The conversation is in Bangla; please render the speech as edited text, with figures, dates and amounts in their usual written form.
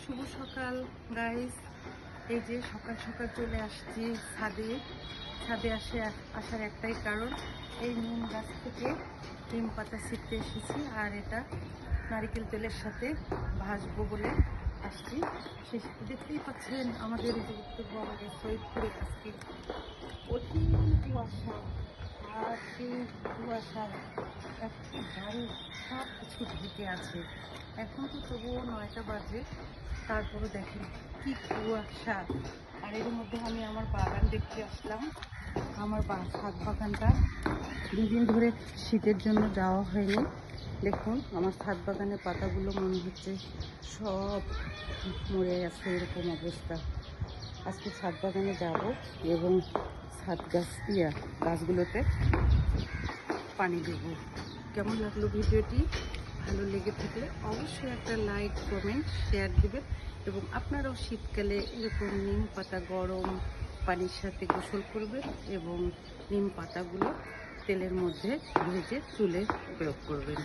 শুভ সকাল গাইস। এই যে সকাল সকাল চলে আসছি ছাদে আসার একটাই কারণ, এই নিম গাছ থেকে নিম পাতা ছিঁড়তে এসেছি আর এটা নারিকেল তেলের সাথে ভাজবো বলে আসছি। সেই সাথে দেখতেই পাচ্ছেন আমাদের উত্তরবঙ্গে সৈয়দপুরে আজকে কঠিন কুয়াশা, আর সেই কুয়াশায় একেবারে সব কিছু ঢেকে আছে। এখন তো তবুও 9টা বাজে, তারপরে দেখেন কি কুয়াশা। আর এর মধ্যে আমি আমার বাগান দেখতে আসলাম। আমার ছাদ বাগানটা দুদিন ধরে শীতের জন্য যাওয়া হয়নি। দেখুন আমার ছাদ বাগানের পাতাগুলো মনে হচ্ছে সব মরে গেছে, এরকম অবস্থা। আজকে ছাদ বাগানে যাব এবং ছাদ গাছগুলোতে পানি দেব। কেমন লাগলো ভিডিওটি? ভালো লেগে থাকলে অবশ্যই একটা লাইক, কমেন্ট, শেয়ার দেবেন এবং আপনারাও শীতকালে এরকম নিম পাতা গরম পানির সাথে গোসল করবেন এবং নিম পাতাগুলো তেলের মধ্যে ভেজে চুলে প্রয়োগ করবেন।